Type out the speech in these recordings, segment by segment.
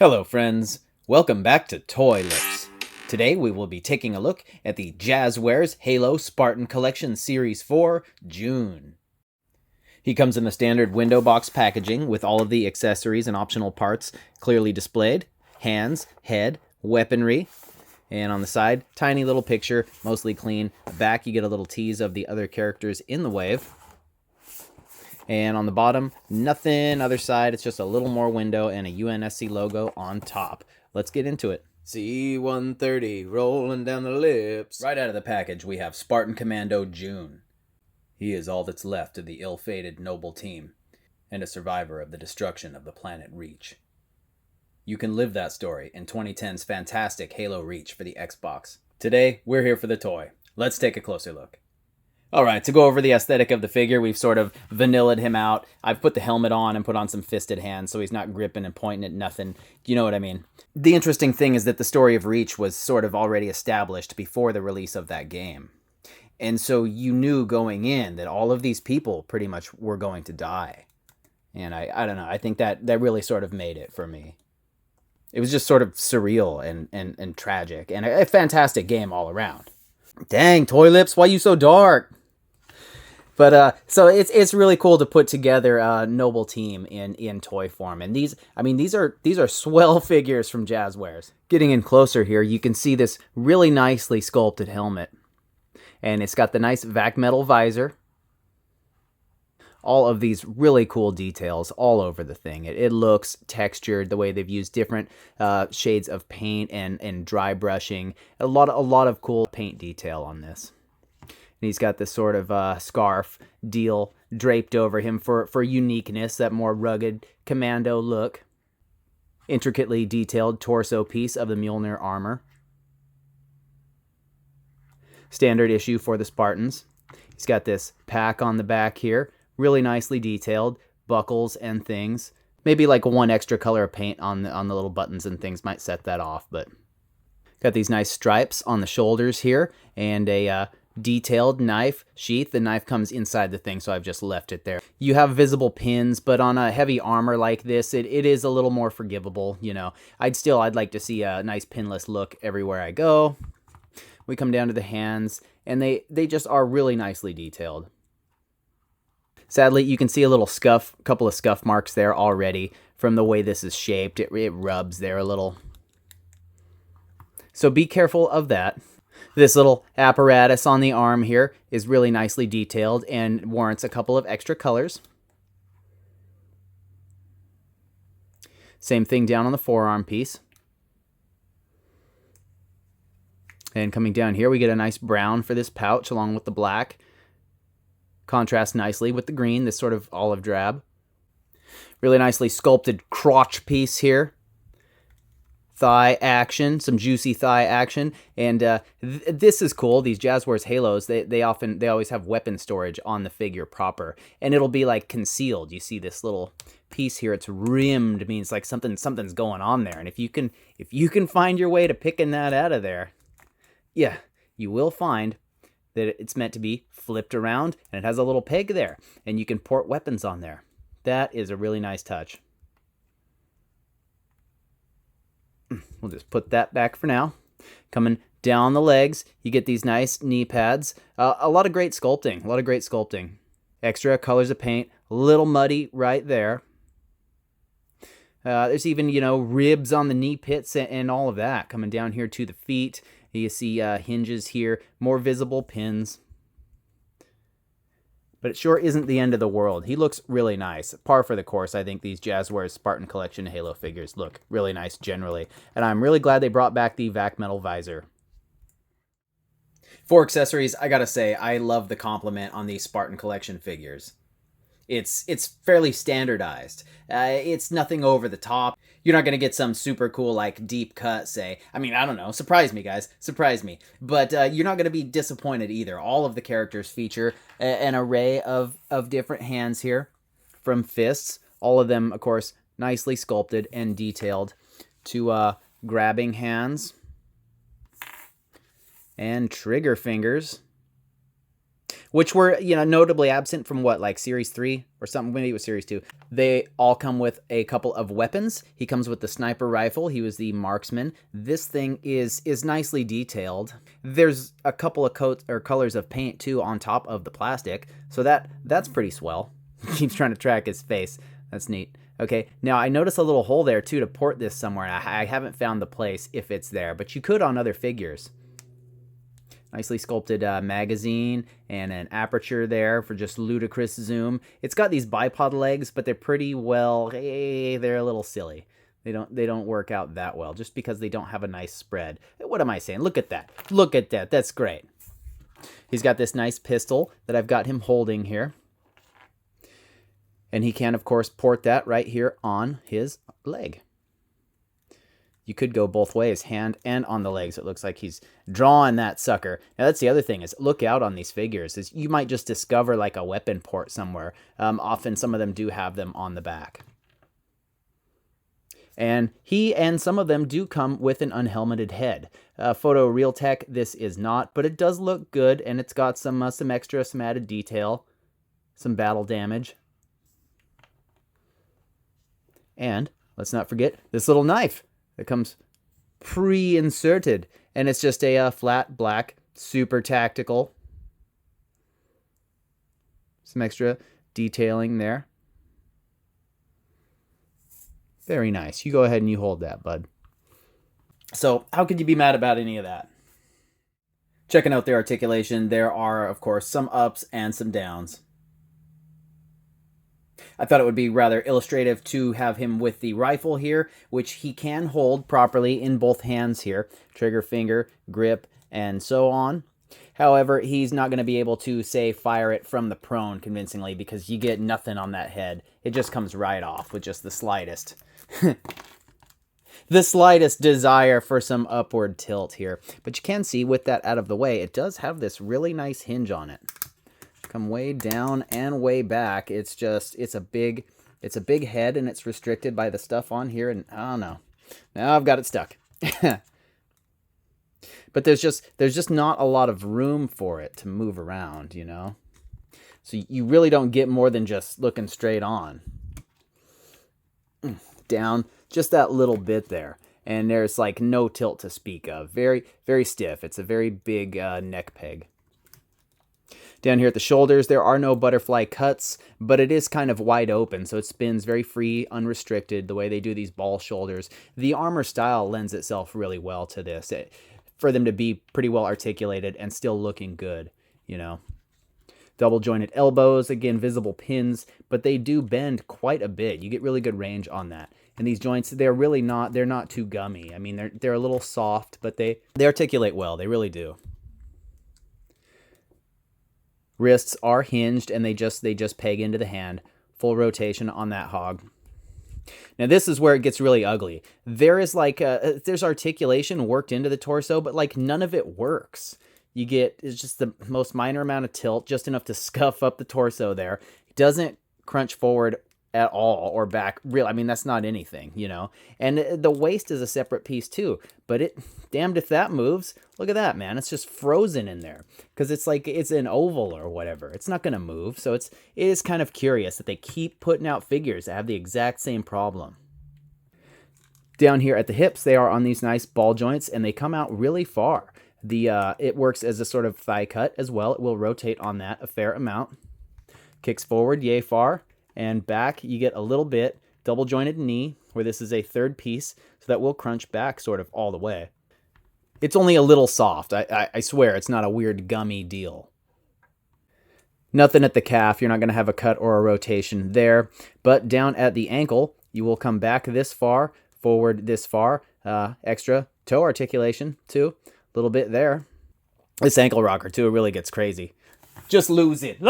Hello friends, welcome back to Toy Lips. Today we will be taking a look at the Jazwares Halo Spartan Collection Series 4 June. He comes in the standard window box packaging with all of the accessories and optional parts clearly displayed. Hands, head, weaponry, and on the side, tiny little picture, mostly clean. Back you get a little tease of the other characters in the wave. And on the bottom, nothing. Other side, it's just a little more window and a UNSC logo on top. Let's get into it. C-130 rolling down the lips. Right out of the package, we have Spartan Commando June. He is all that's left of the ill-fated noble team, and a survivor of the destruction of the planet Reach. You can live that story in 2010's fantastic Halo Reach for the Xbox. Today, we're here for the toy. Let's take a closer look. Alright, to go over the aesthetic of the figure, we've sort of vanillaed him out. I've put the helmet on and put on some fisted hands so he's not gripping and pointing at nothing. You know what I mean? The interesting thing is that the story of Reach was sort of already established before the release of that game. And so you knew going in that all of these people pretty much were going to die. And I don't know, I think that really sort of made it for me. It was just sort of surreal and tragic, and a fantastic game all around. Dang, Toy Lips, why you so dark? But so it's really cool to put together a noble team in toy form, and these are swell figures from Jazwares. Getting in closer here, you can see this really nicely sculpted helmet, and it's got the nice vac metal visor. All of these really cool details all over the thing. It looks textured the way they've used different shades of paint and dry brushing. A lot of cool paint detail on this. And he's got this sort of scarf deal draped over him for uniqueness, that more rugged commando look. Intricately detailed torso piece of the Mjolnir armor. Standard issue for the Spartans. He's got this pack on the back here, really nicely detailed, buckles and things. Maybe like one extra color of paint on the little buttons and things might set that off, but got these nice stripes on the shoulders here, and a detailed knife sheath. The knife comes inside the thing, so I've just left it there. You have visible pins, but on a heavy armor like this, it is a little more forgivable, you know. I'd like to see a nice pinless look everywhere I go. We come down to the hands, and they just are really nicely detailed. Sadly, you can see a little couple of scuff marks there already from the way this is shaped. It rubs there a little. So be careful of that. This little apparatus on the arm here is really nicely detailed and warrants a couple of extra colors. Same thing down on the forearm piece. And coming down here, we get a nice brown for this pouch along with the black. Contrasts nicely with the green, this sort of olive drab. Really nicely sculpted crotch piece here. Thigh action, some juicy thigh action, and this is cool. These Jazwares Halos, they always have weapon storage on the figure proper, and it'll be like concealed. You see this little piece here; it's rimmed, means like something's going on there. And if you can find your way to picking that out of there, yeah, you will find that it's meant to be flipped around, and it has a little peg there, and you can port weapons on there. That is a really nice touch. We'll just put that back for now. Coming down the legs, you get these nice knee pads. A lot of great sculpting. Extra colors of paint. A little muddy right there. There's even, ribs on the knee pits and all of that. Coming down here to the feet. You see hinges here. More visible pins. But it sure isn't the end of the world. He looks really nice. Par for the course, I think these Jazwares Spartan Collection Halo figures look really nice generally. And I'm really glad they brought back the vac metal visor. For accessories, I gotta say, I love the complement on these Spartan Collection figures. It's fairly standardized. It's nothing over the top. You're not going to get some super cool, like, deep cut, say. I mean, I don't know. Surprise me, guys. Surprise me. But you're not going to be disappointed either. All of the characters feature an array of different hands here from fists. All of them, of course, nicely sculpted and detailed to grabbing hands and trigger fingers. which were, notably absent from what, like Series 3 or something, maybe it was Series 2. They all come with a couple of weapons. He comes with the sniper rifle. He was the marksman. This thing is nicely detailed. There's a couple of coats or colors of paint too on top of the plastic, so that's pretty swell. Keeps trying to track his face. That's neat. Okay, now I noticed a little hole there too to port this somewhere. I haven't found the place if it's there, but you could on other figures. Nicely sculpted magazine and an aperture there for just ludicrous zoom. It's got these bipod legs, but they're pretty well, they're a little silly. They don't work out that well just because they don't have a nice spread. What am I saying? Look at that. Look at that. That's great. He's got this nice pistol that I've got him holding here. And he can, of course, port that right here on his leg. You could go both ways, hand and on the legs. It looks like he's drawing that sucker. Now, that's the other thing is look out on these figures. Is you might just discover like a weapon port somewhere. Often some of them do have them on the back. And he and some of them do come with an unhelmeted head. Photo Realtek, this is not, but it does look good, and it's got some extra, some added detail, some battle damage. And let's not forget this little knife that comes pre-inserted, and it's just a flat black, super tactical. Some extra detailing there. Very nice. You go ahead and you hold that, bud. So how could you be mad about any of that? Checking out their articulation, there are, of course, some ups and some downs. I thought it would be rather illustrative to have him with the rifle here, which he can hold properly in both hands here. Trigger finger, grip, and so on. However, he's not going to be able to, say, fire it from the prone convincingly because you get nothing on that head. It just comes right off with just the slightest. The slightest desire for some upward tilt here. But you can see with that out of the way, it does have this really nice hinge on it. Come way down and way back. It's a big head, and it's restricted by the stuff on here, and I don't know. Now I've got it stuck. But there's just not a lot of room for it to move around, you know? So you really don't get more than just looking straight on. Down just that little bit there. And there's like no tilt to speak of. Very, very stiff. It's a very big neck peg. Down here at the shoulders, there are no butterfly cuts, but it is kind of wide open, so it spins very free, unrestricted, the way they do these ball shoulders. The armor style lends itself really well to this, for them to be pretty well articulated and still looking good, you know. Double jointed elbows, again, visible pins, but they do bend quite a bit. You get really good range on that. And these joints, they're not too gummy. I mean, they're a little soft, but they articulate well. They really do. Wrists are hinged, and they just peg into the hand. Full rotation on that hog. Now this is where it gets really ugly. There is there's articulation worked into the torso, but like none of it works. It's just the most minor amount of tilt, just enough to scuff up the torso there. It doesn't crunch forward at all or back. Real, I mean, that's not anything, you know. And the waist is a separate piece too, but damned if that moves. Look at that, man. It's just frozen in there because it's like it's an oval or whatever. It's not going to move. So it is kind of curious that they keep putting out figures that have the exact same problem. Down here at the hips, they are on these nice ball joints, and they come out really far. It works as a sort of thigh cut as well. It will rotate on that a fair amount. Kicks forward, yay far. And back, you get a little bit. Double jointed knee, where this is a third piece, so that will crunch back sort of all the way. It's only a little soft. I swear, it's not a weird gummy deal. Nothing at the calf. You're not going to have a cut or a rotation there. But down at the ankle, you will come back this far, forward this far. Extra toe articulation, too. A little bit there. This ankle rocker, too, really gets crazy. Just lose it.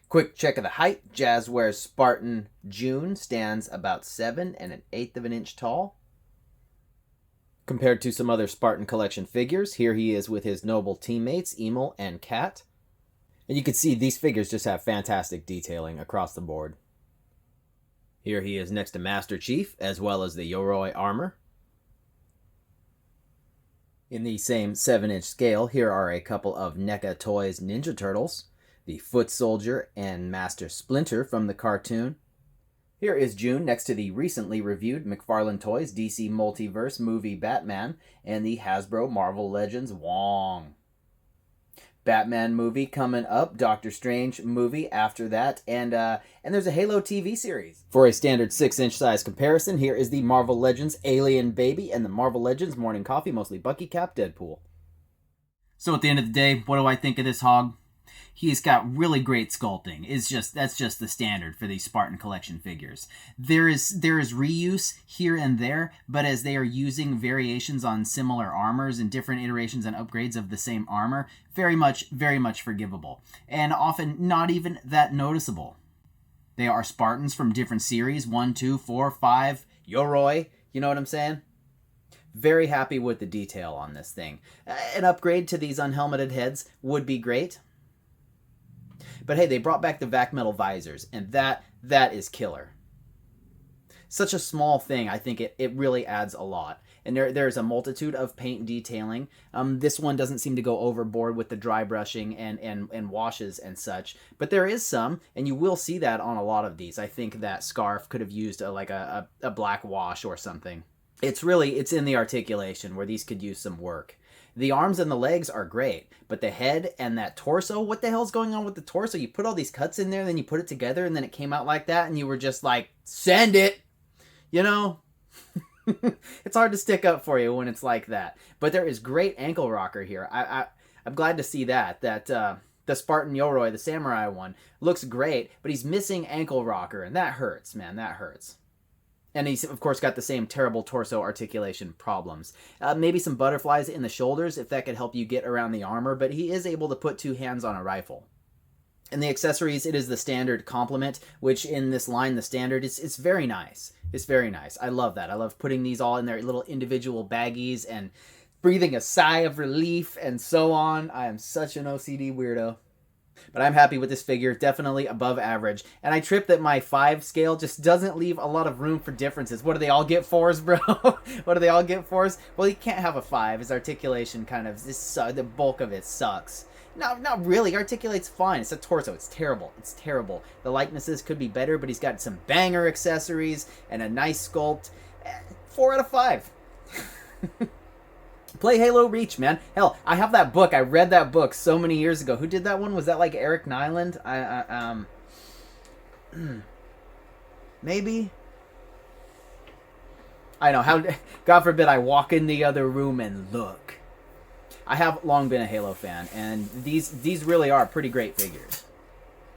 Quick check of the height. Jazwares Spartan June stands about 7 1/8 of an inch tall. Compared to some other Spartan collection figures, here he is with his noble teammates, Emil and Kat. And you can see these figures just have fantastic detailing across the board. Here he is next to Master Chief, as well as the Yoroi armor. In the same 7-inch scale, here are a couple of NECA Toys Ninja Turtles, the Foot Soldier and Master Splinter from the cartoon. Here is June next to the recently reviewed McFarlane Toys DC Multiverse movie Batman and the Hasbro Marvel Legends Wong. Batman movie coming up, Doctor Strange movie after that, and there's a Halo TV series. For a standard 6-inch size comparison, here is the Marvel Legends Alien Baby and the Marvel Legends Morning Coffee, mostly Bucky Cap Deadpool. So at the end of the day, what do I think of this hog? He's got really great sculpting. That's just the standard for these Spartan collection figures. There is reuse here and there, but as they are using variations on similar armors and different iterations and upgrades of the same armor, very much forgivable, and often not even that noticeable. They are Spartans from different series, 1, 2, 4, 5, Yoroi, you know what I'm saying? Very happy with the detail on this thing. An upgrade to these unhelmeted heads would be great. But hey, they brought back the vac metal visors, and that is killer. Such a small thing, I think it really adds a lot. And there's a multitude of paint detailing. This one doesn't seem to go overboard with the dry brushing and washes and such. But there is some, and you will see that on a lot of these. I think that scarf could have used a black wash or something. It's in the articulation where these could use some work. The arms and the legs are great, but the head and that torso, what the hell's going on with the torso? You put all these cuts in there, then you put it together, and then it came out like that, and you were just like, send it! You know? It's hard to stick up for you when it's like that. But there is great ankle rocker here. I'm glad to see that the Spartan Yoroi, the samurai one, looks great, but he's missing ankle rocker, and that hurts, man, that hurts. And he's, of course, got the same terrible torso articulation problems. Maybe some butterflies in the shoulders, if that could help you get around the armor, but he is able to put 2 hands on a rifle. And the accessories, it is the standard complement, which in this line, the standard, it's very nice. It's very nice. I love that. I love putting these all in their little individual baggies and breathing a sigh of relief and so on. I am such an OCD weirdo. But I'm happy with this figure, definitely above average. And I tripped that my 5 scale just doesn't leave a lot of room for differences. What do they all get 4s, bro? What do they all get 4s? Well, you can't have a 5. His articulation the bulk of it sucks. No, not really. Articulate's fine. It's a torso. It's terrible. It's terrible. The likenesses could be better, but he's got some banger accessories and a nice sculpt. 4 out of 5. Play Halo Reach, man. Hell, I have that book. I read that book so many years ago. Who did that one? Was that like Eric Nyland? Maybe? I know. How? God forbid I walk in the other room and look. I have long been a Halo fan, and these really are pretty great figures.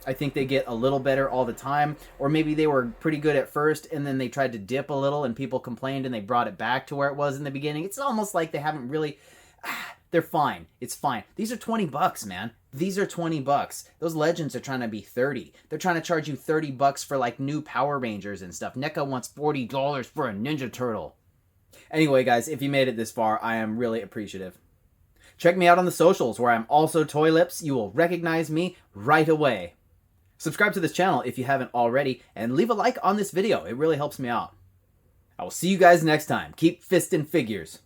I think they get a little better all the time, or maybe they were pretty good at first and then they tried to dip a little and people complained and they brought it back to where it was in the beginning. It's almost like they haven't really... They're fine. It's fine. These are $20, man. These are $20. Those Legends are trying to be $30. They're trying to charge you $30 for like new Power Rangers and stuff. NECA wants $40 for a Ninja Turtle. Anyway, guys, if you made it this far, I am really appreciative. Check me out on the socials where I'm also Toy Lips. You will recognize me right away. Subscribe to this channel if you haven't already, and leave a like on this video. It really helps me out. I will see you guys next time. Keep fisting figures.